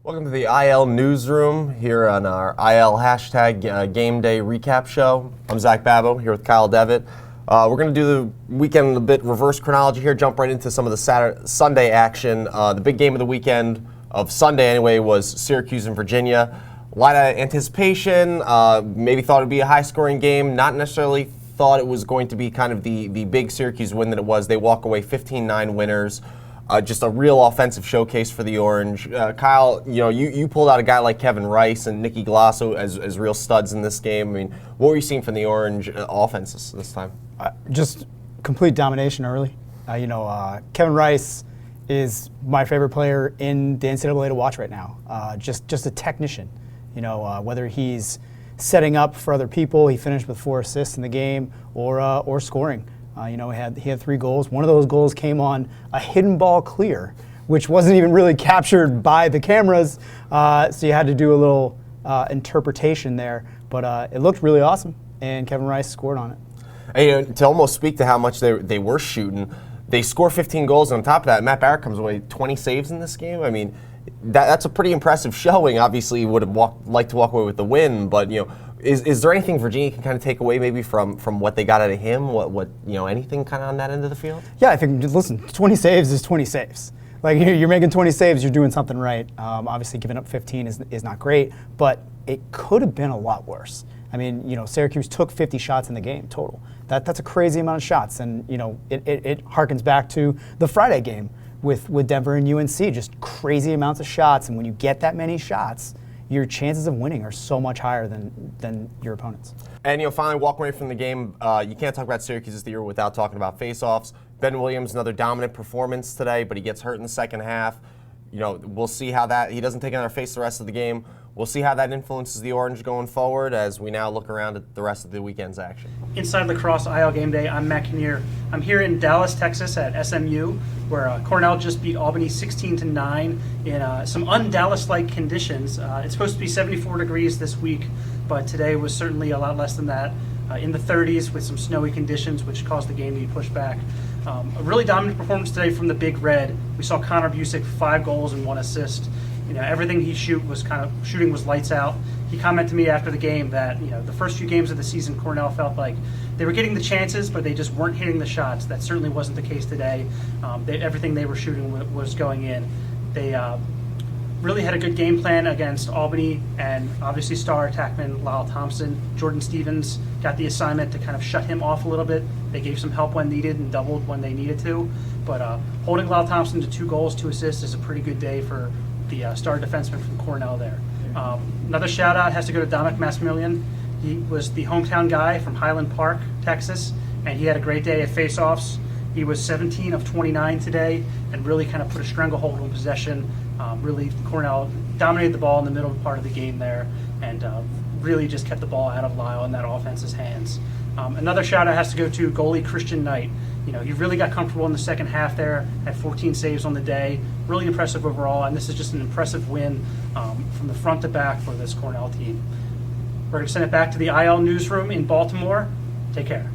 Welcome to the IL Newsroom here on our IL hashtag Gameday Recap show. I'm Zach Babbo here with Kyle Devitt. We're going to do the weekend a bit reverse chronology here, jump right into some of the Sunday action. The big game of the weekend, of Sunday anyway, was Syracuse and Virginia. A lot of anticipation, maybe thought it would be a high-scoring game, not necessarily thought it was going to be kind of the big Syracuse win that it was. They walk away 15-9 winners. Just a real offensive showcase for the Orange. Kyle, you pulled out a guy like Kevin Rice and Nicky Glasso as real studs in this game. I mean, what were you seeing from the Orange offense this time? Just complete domination early. Kevin Rice is my favorite player in the NCAA to watch right now. Just a technician. Whether he's setting up for other people, he finished with 4 assists in the game, or scoring. He had 3 goals. One of those goals came on a hidden ball clear, which wasn't even really captured by the cameras. So you had to do a little interpretation there. But it looked really awesome, and Kevin Rice scored on it. And, to almost speak to how much they were shooting, they score 15 goals, and on top of that, Matt Barrett comes away 20 saves in this game. I mean, that's a pretty impressive showing. Obviously, you would have liked to walk away with the win, but is there anything Virginia can kind of take away maybe from what they got out of him? What anything kind of on that end of the field? Yeah, I think, listen, 20 saves is 20 saves. Like, you're making 20 saves, you're doing something right. Obviously, giving up 15 is not great, but it could have been a lot worse. I mean, Syracuse took 50 shots in the game total. That's a crazy amount of shots, and it harkens back to the Friday game with Denver and UNC, just crazy amounts of shots. And when you get that many shots, your chances of winning are so much higher than your opponents. And finally, walking away from the game, you can't talk about Syracuse this year without talking about faceoffs. Ben Williams, another dominant performance today, but he gets hurt in the second half. We'll see how that, he doesn't take another face the rest of the game. We'll see how that influences the Orange going forward as we now look around at the rest of the weekend's action. Inside Lacrosse IL Game Day, I'm Matt Kinnear. I'm here in Dallas, Texas at SMU, where Cornell just beat Albany 16-9 in some un-Dallas-like conditions. It's supposed to be 74 degrees this week, but today was certainly a lot less than that. In the 30s with some snowy conditions, which caused the game to be pushed back. A really dominant performance today from the Big Red. We saw Connor Busick, 5 goals and 1 assist. Everything he shooting was lights out. He commented to me after the game that the first few games of the season, Cornell felt like they were getting the chances, but they just weren't hitting the shots. That certainly wasn't the case today. Everything they were shooting was going in. They really had a good game plan against Albany, and obviously star attackman Lyle Thompson. Jordan Stevens got the assignment to kind of shut him off a little bit. They gave some help when needed and doubled when they needed to. But holding Lyle Thompson to 2 goals, 2 assists is a pretty good day for the star defenseman from Cornell there. Another shout out has to go to Dominic Massimilian. He was the hometown guy from Highland Park, Texas, and he had a great day at faceoffs. He was 17 of 29 today and really kind of put a stranglehold on possession. Really, Cornell dominated the ball in the middle part of the game there and really just kept the ball out of Lyle in that offense's hands. Another shout out has to go to goalie Christian Knight. He really got comfortable in the second half there, had 14 saves on the day. Really impressive overall, and this is just an impressive win from the front to back for this Cornell team. We're going to send it back to the IL Newsroom in Baltimore. Take care.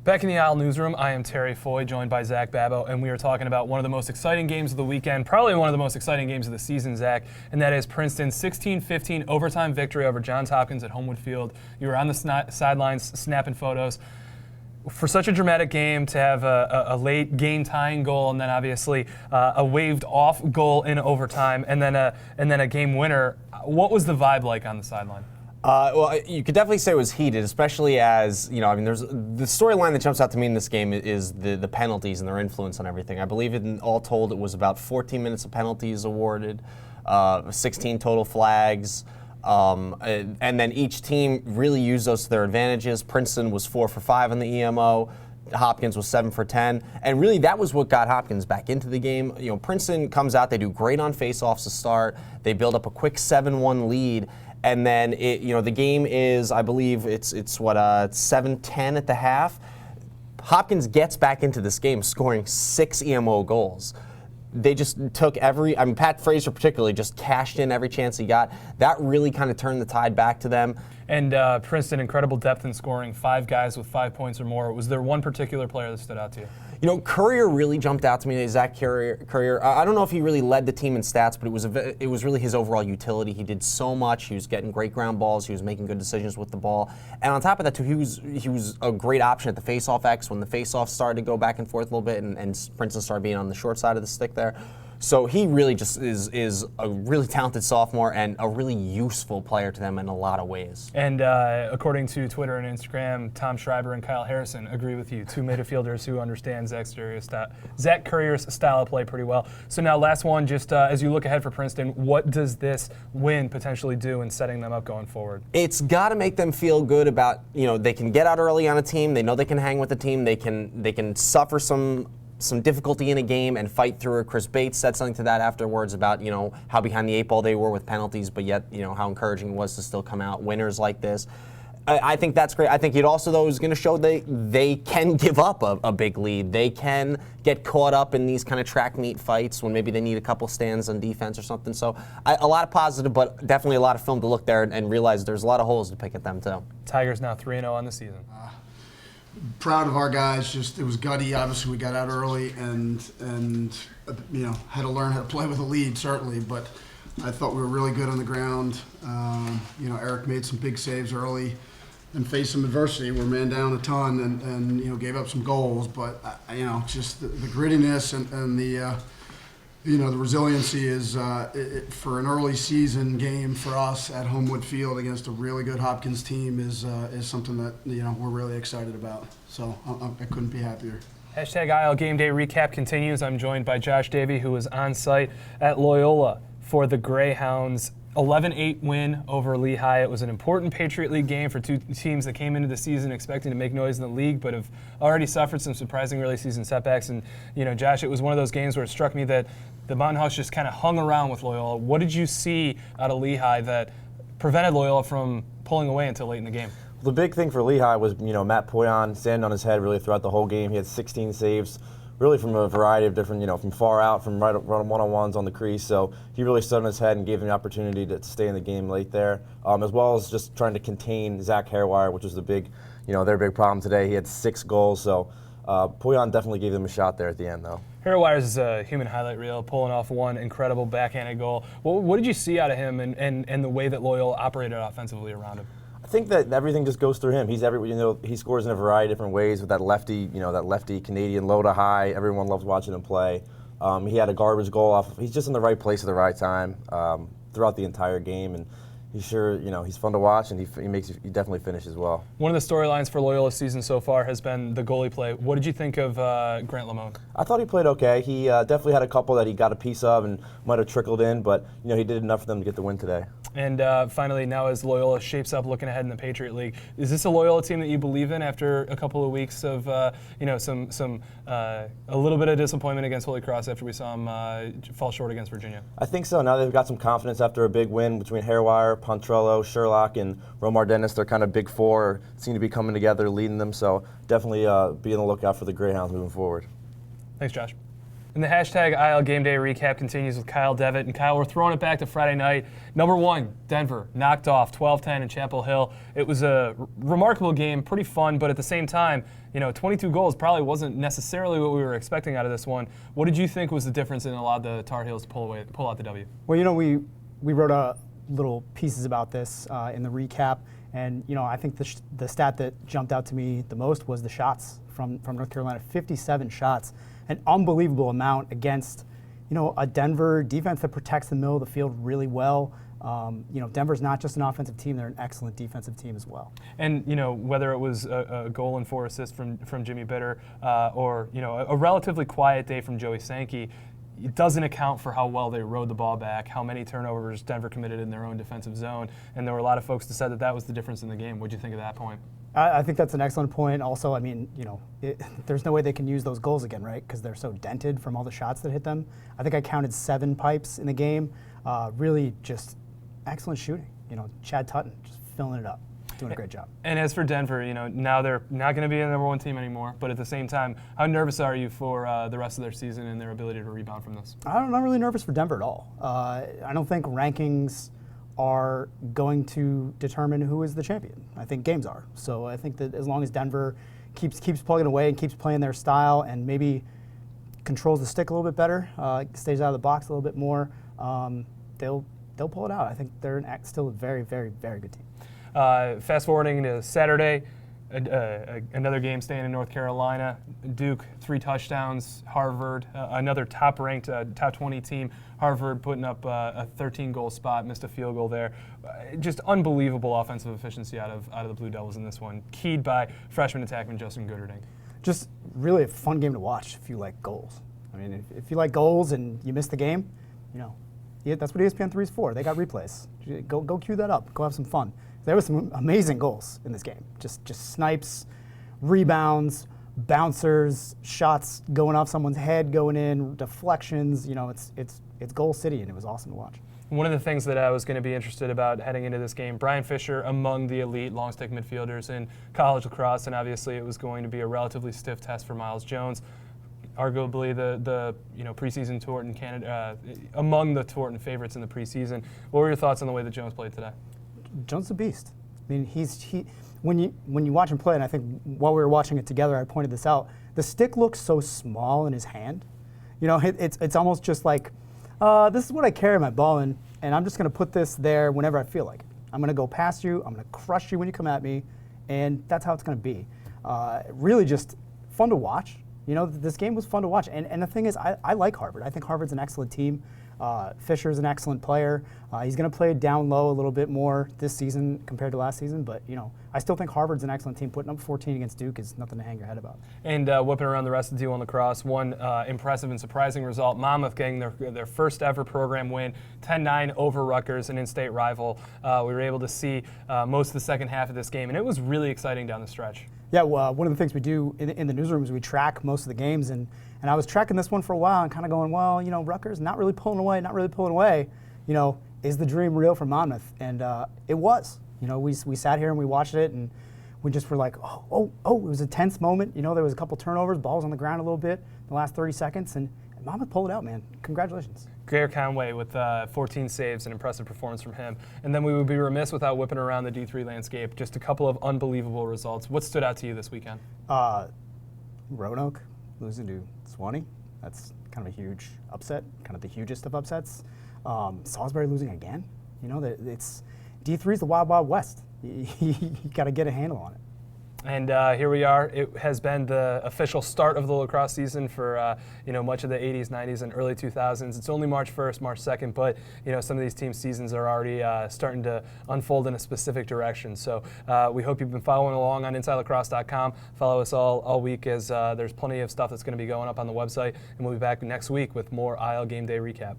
Back in the IL Newsroom, I am Terry Foy, joined by Zach Babbo, and we are talking about one of the most exciting games of the weekend, probably one of the most exciting games of the season, Zach, and that is Princeton's 16-15 overtime victory over Johns Hopkins at Homewood Field. You were on the sidelines snapping photos. For such a dramatic game to have a late game-tying goal and then obviously a waved-off goal in overtime and then a game winner, what was the vibe like on the sideline? Well, you could definitely say it was heated, especially as, there's the storyline that jumps out to me in this game is the penalties and their influence on everything. I believe in all told it was about 14 minutes of penalties awarded, 16 total flags, and then each team really used those to their advantages. Princeton was 4 for 5 on the EMO. Hopkins was 7 for 10, and really that was what got Hopkins back into the game. Princeton comes out, they do great on faceoffs to start. They build up a quick 7-1 lead. And then the game is, I believe it's 7-10 at the half. Hopkins gets back into this game scoring 6 EMO goals. They just took Pat Fraser particularly just cashed in every chance he got. That really kind of turned the tide back to them. And Princeton, incredible depth in scoring, 5 guys with 5 points or more. Was there one particular player that stood out to you? You know, Courier really jumped out to me. Zach Courier. I don't know if he really led the team in stats, but it was really his overall utility. He did so much. He was getting great ground balls. He was making good decisions with the ball. And on top of that, too, he was a great option at the faceoff X when the faceoff started to go back and forth a little bit, and Princeton started being on the short side of the stick there. So he really just is a really talented sophomore and a really useful player to them in a lot of ways. And according to Twitter and Instagram, Tom Schreiber and Kyle Harrison agree with you, two midfielders who understand Zach Courier's style of play pretty well. So now last one, just as you look ahead for Princeton, what does this win potentially do in setting them up going forward? It's got to make them feel good about, they can get out early on a team. They know they can hang with the team. They can suffer some difficulty in a game and fight through it. Chris Bates said something to that afterwards about, how behind the eight ball they were with penalties, but yet, how encouraging it was to still come out winners like this. I think that's great. I think it also, though, is going to show they can give up a big lead. They can get caught up in these kind of track meet fights when maybe they need a couple stands on defense or something. So a lot of positive, but definitely a lot of film to look there and realize there's a lot of holes to pick at them, too. Tigers now 3-0 on the season. Proud of our guys. Just it was gutty. Obviously, we got out early and had to learn how to play with a lead, certainly. But I thought we were really good on the ground. Eric made some big saves early and faced some adversity. We're man down a ton and gave up some goals. But just the grittiness and the the resiliency is for an early season game for us at Homewood Field against a really good Hopkins team is something that we're really excited about. So I couldn't be happier. Hashtag IL Game Day Recap continues. I'm joined by Josh Davey, who was on site at Loyola for the Greyhounds' 11-8 win over Lehigh. It was an important Patriot League game for two teams that came into the season expecting to make noise in the league, but have already suffered some surprising early season setbacks. And Josh, it was one of those games where it struck me that the Mountain Hawks just kind of hung around with Loyola. What did you see out of Lehigh that prevented Loyola from pulling away until late in the game? The big thing for Lehigh was, Matt Poyon standing on his head really throughout the whole game. He had 16 saves, really from a variety of different, from far out, from right one-on-ones on the crease. So he really stood on his head and gave him the opportunity to stay in the game late there, as well as just trying to contain Zach Hairwire, which was the big, their big problem today. He had 6 goals, so Poyon definitely gave them a shot there at the end, though. Hairwire's a human highlight reel, pulling off one incredible backhanded goal. What did you see out of him and the way that Loyola operated offensively around him? I think that everything just goes through him. He scores in a variety of different ways with that lefty, that lefty Canadian low to high. Everyone loves watching him play. He had a garbage goal off. He's just in the right place at the right time throughout the entire game, and he's he's fun to watch, and he definitely finishes well. One of the storylines for Loyola's season so far has been the goalie play. What did you think of Grant Lamone? I thought he played okay. He definitely had a couple that he got a piece of and might have trickled in, but he did enough for them to get the win today. And finally, now as Loyola shapes up looking ahead in the Patriot League, is this a Loyola team that you believe in after a couple of weeks of a little bit of disappointment against Holy Cross after we saw them fall short against Virginia? I think so. Now they've got some confidence after a big win between Hairwire, Pontrello, Sherlock, and Romar Dennis. They're kind of big four, seem to be coming together, leading them. So definitely be on the lookout for the Greyhounds moving forward. Thanks, Josh. And the hashtag IL Game Day Recap continues with Kyle Devitt. And Kyle, we're throwing it back to Friday night. Number 1, Denver, knocked off 12-10 in Chapel Hill. It was a remarkable game, pretty fun, but at the same time, 22 goals probably wasn't necessarily what we were expecting out of this one. What did you think was the difference in allowed the Tar Heels to pull out the W? Well, we wrote little pieces about this in the recap, and I think the stat that jumped out to me the most was the shots from North Carolina. 57 shots, an unbelievable amount against a Denver defense that protects the middle of the field really well. Denver's not just an offensive team; they're an excellent defensive team as well. And whether it was a goal and 4 assists from Jimmy Bitter, or a relatively quiet day from Joey Sankey, it doesn't account for how well they rode the ball back, how many turnovers Denver committed in their own defensive zone, and there were a lot of folks that said that was the difference in the game. What did you think of that point? I think that's an excellent point. Also, there's no way they can use those goals again, right? Because they're so dented from all the shots that hit them. I think I counted 7 pipes in the game. Really just excellent shooting. Chad Tutton just filling it up, doing a great job. And as for Denver, now they're not going to be a number 1 team anymore, but at the same time, how nervous are you for the rest of their season and their ability to rebound from this? I'm not really nervous for Denver at all. I don't think rankings are going to determine who is the champion. I think games are. So I think that as long as Denver keeps plugging away and keeps playing their style and maybe controls the stick a little bit better, stays out of the box a little bit more, they'll pull it out. I think they're still a very, very, very good team. Fast forwarding to Saturday, another game staying in North Carolina. Duke, 3 touchdowns. Harvard, another top-ranked, top 20 team. Harvard putting up a 13-goal spot, missed a field goal there. Just unbelievable offensive efficiency out of the Blue Devils in this one, keyed by freshman attackman Justin Gooderding. Just really a fun game to watch if you like goals. I mean, if you like goals and you miss the game, that's what ESPN3 is for. They got replays. Go cue that up. Go have some fun. There were some amazing goals in this game. Just snipes, rebounds, bouncers, shots going off someone's head, going in, deflections. It's goal city, and it was awesome to watch. One of the things that I was going to be interested about heading into this game, Brian Fisher among the elite long stick midfielders in college lacrosse, and obviously it was going to be a relatively stiff test for Miles Jones, arguably the preseason Taunton candidate, among the Taunton favorites in the preseason. What were your thoughts on the way that Jones played today? Jones is a beast. I mean, when you watch him play, and I think while we were watching it together, I pointed this out. The stick looks so small in his hand. It's almost just like, this is what I carry my ball in, and I'm just going to put this there whenever I feel like it. I'm going to go past you. I'm going to crush you when you come at me, and that's how it's going to be. Really, just fun to watch. This game was fun to watch, and the thing is, I like Harvard. I think Harvard's an excellent team. Fisher's an excellent player. He's going to play down low a little bit more this season compared to last season, but I still think Harvard's an excellent team. Putting up 14 against Duke is nothing to hang your head about. And whipping around the rest of the D1 lacrosse, one impressive and surprising result: Monmouth getting their first ever program win, 10-9 over Rutgers, an in-state rival. We were able to see most of the second half of this game, and it was really exciting down the stretch. Yeah, well, one of the things we do in the newsroom is we track most of the games, and I was tracking this one for a while and kind of going, well, Rutgers not really pulling away. Is the dream real for Monmouth? And it was. We sat here and we watched it, and we just were like, oh, it was a tense moment. There was a couple turnovers, balls on the ground a little bit in the last 30 seconds, and Monmouth pulled it out, man. Congratulations. Greer Conway with 14 saves, an impressive performance from him. And then we would be remiss without whipping around the D3 landscape. Just a couple of unbelievable results. What stood out to you this weekend? Roanoke losing to Swanee. That's kind of a huge upset, kind of the hugest of upsets. Salisbury losing again. It's D3 is the wild, wild west. You got to get a handle on it. And here we are. It has been the official start of the lacrosse season for much of the 80s, 90s, and early 2000s. It's only March 1st, March 2nd, but some of these team seasons are already starting to unfold in a specific direction. So we hope you've been following along on InsideLacrosse.com. Follow us all week, as there's plenty of stuff that's going to be going up on the website, and we'll be back next week with more IL Game Day Recap.